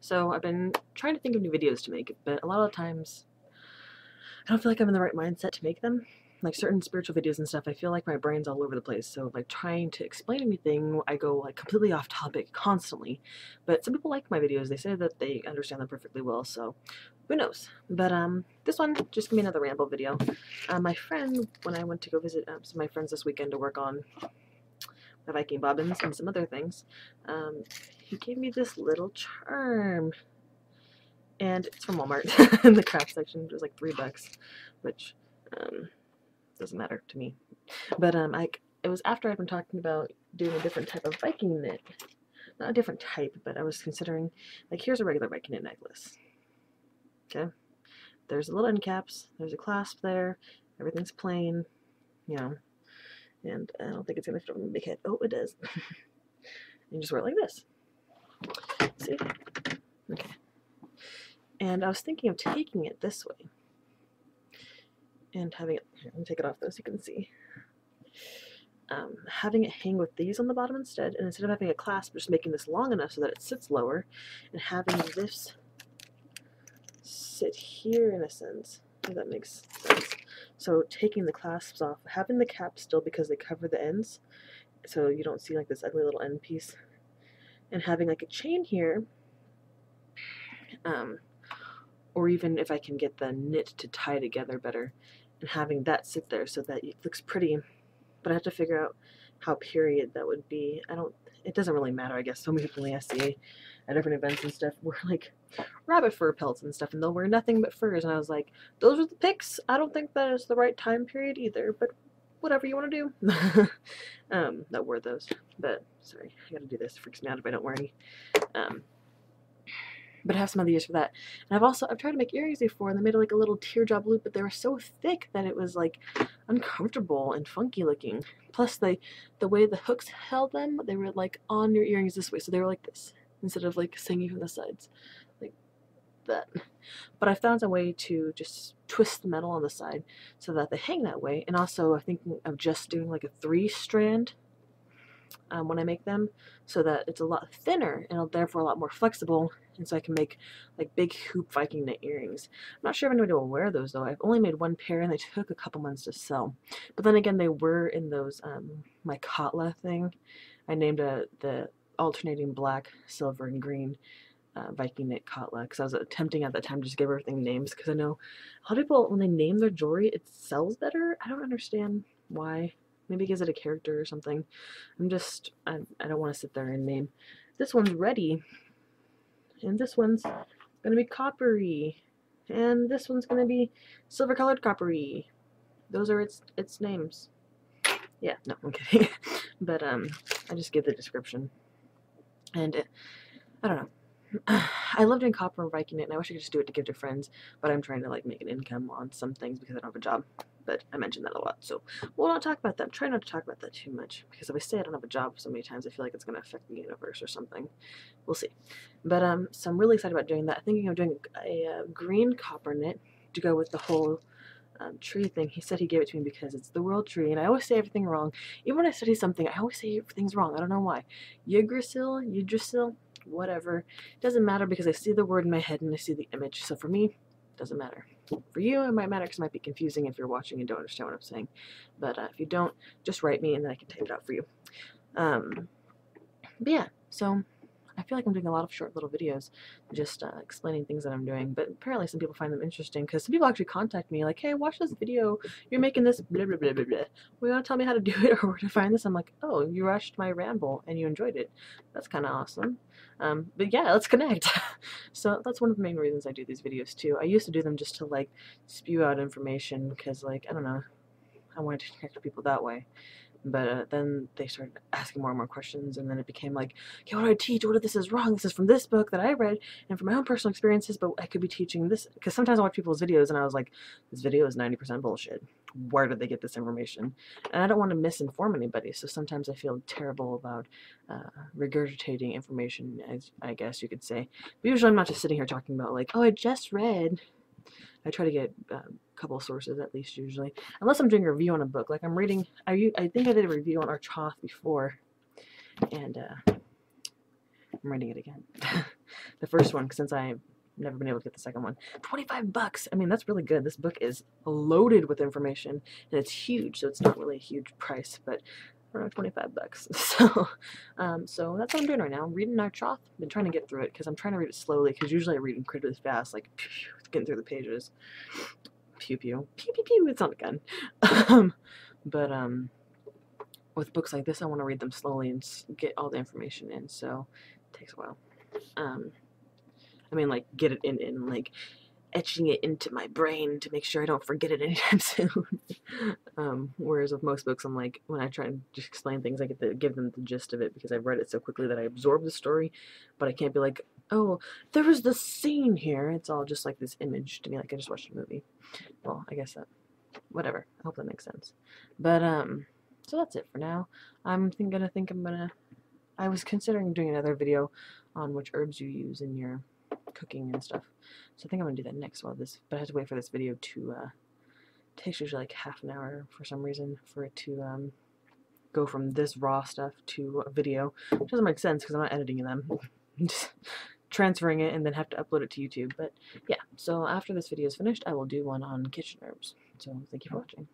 So I've been trying to think of new videos to make, but a lot of times I don't feel like I'm in the right mindset to make them. Like certain spiritual videos and stuff, I feel like my brain's all over the place. So like trying to explain anything, I go like completely off topic constantly. But some people like my videos. They say that they understand them perfectly well. So who knows? But this one just gonna be another ramble video. My friend, when I went to go visit some of my friends this weekend to work on my Viking bobbins and some other things, he gave me this little charm. And it's from Walmart in the craft section. It was like $3, which doesn't matter to me. But it was after I'd been talking about doing a different type of Viking knit. Not a different type, but I was considering, like, here's a regular Viking knit necklace. Okay? There's a little end caps, there's a clasp there, everything's plain, you know, and I don't think it's going to fit on the big head. Oh, it does. You just wear it like this. See? Okay. And I was thinking of taking it this way and having it, here, let me take it off though so you can see. Having it hang with these on the bottom instead, and instead of having a clasp, just making this long enough so that it sits lower, and having this sit here in a sense, if that makes sense. So taking the clasps off, having the cap still because they cover the ends, so you don't see like this ugly little end piece, and having like a chain here, or even if I can get the knit to tie together better, and having that sit there so that it looks pretty. But I have to figure out how period that would be. It doesn't really matter, I guess. So many people in the SCA at different events and stuff wear like rabbit fur pelts and stuff, and they'll wear nothing but furs. And I was like, those are the pics. I don't think that is the right time period either, but whatever you want to do. That wore those. But sorry, I gotta do this. It freaks me out if I don't wear any. But I have some other use for that. And I've tried to make earrings before, and they made like a little teardrop loop, but they were so thick that it was like uncomfortable and funky looking. Plus the way the hooks held them, they were like on your earrings this way, so they were like this instead of like hanging from the sides like that. But I found a way to just twist the metal on the side so that they hang that way. And also I'm thinking of just doing like a 3-strand when I make them, so that it's a lot thinner and therefore a lot more flexible, and so I can make like big hoop Viking knit earrings. I'm not sure if anybody will wear those though. I've only made one pair and they took a couple months to sell. But then again, they were in those my Katla thing. I named the alternating black, silver, and green Viking knit Katla because I was attempting at that time to just give everything names, because I know a lot of people, when they name their jewelry, it sells better. I don't understand why. Maybe gives it a character or something. I don't want to sit there and name. This one's ready, and this one's gonna be coppery, and this one's gonna be silver colored coppery. Those are its names. Yeah, no, I'm kidding. But I just give the description, and I don't know. I love doing copper and Viking knit, and I wish I could just do it to give to friends, but I'm trying to like make an income on some things because I don't have a job. But I mention that a lot, so we'll not talk about that. I'm trying not to talk about that too much, because if I say I don't have a job so many times, I feel like it's going to affect the universe or something. We'll see. But so I'm really excited about doing that. I'm thinking of doing a green copper knit to go with the whole tree thing. He said he gave it to me because it's the world tree, and I always say everything wrong. Even when I study something, I always say everything's wrong. I don't know why. Yggdrasil, whatever. It doesn't matter because I see the word in my head and I see the image. So for me, it doesn't matter. For you, it might matter because it might be confusing if you're watching and don't understand what I'm saying. But if you don't, just write me and then I can type it out for you. But yeah, so I feel like I'm doing a lot of short little videos just explaining things that I'm doing, but apparently some people find them interesting, because some people actually contact me like, hey, watch this video, you're making this blah blah blah blah blah, well, you want to tell me how to do it or where to find this? I'm like, oh, you watched my ramble and you enjoyed it. That's kind of awesome. But yeah, let's connect. So that's one of the main reasons I do these videos too. I used to do them just to like spew out information because, like, I don't know, I wanted to connect with people that way. But then they started asking more and more questions, and then it became like, okay, what do I teach? What if this is wrong? This is from this book that I read and from my own personal experiences, but I could be teaching this. Because sometimes I watch people's videos and I was like, this video is 90% bullshit. Where did they get this information? And I don't want to misinform anybody, so sometimes I feel terrible about regurgitating information, as I guess you could say. But usually I'm not just sitting here talking about like, oh, I just read. I try to get a couple of sources at least usually, unless I'm doing a review on a book. Like I'm reading, I think I did a review on Archoth before, and I'm reading it again. the first one, since I've never been able to get the second one. $25. I mean, that's really good. This book is loaded with information, and it's huge, so it's not really a huge price, but around $25. So that's what I'm doing right now. I'm reading our Choth. I've been trying to get through it because I'm trying to read it slowly, because usually I read incredibly fast, like getting through the pages. Pew pew pew pew pew. It's not a gun. But with books like this, I want to read them slowly and get all the information in. So it takes a while. I mean, like, get it in, like, etching it into my brain to make sure I don't forget it anytime soon. Whereas with most books, I'm like, when I try and just explain things, I get to give them the gist of it because I've read it so quickly that I absorb the story, but I can't be like, oh, there was this scene here. It's all just like this image to me, like I just watched a movie. Well, I guess that, whatever. I hope that makes sense. But, so that's it for now. I was considering doing another video on which herbs you use in your cooking and stuff. So I think I'm gonna do that next while this, but I have to wait for this video to, it takes usually like half an hour for some reason for it to, go from this raw stuff to a video, which doesn't make sense because I'm not editing them. I'm just transferring it and then have to upload it to YouTube. But yeah, so after this video is finished, I will do one on kitchen herbs. So thank you for watching.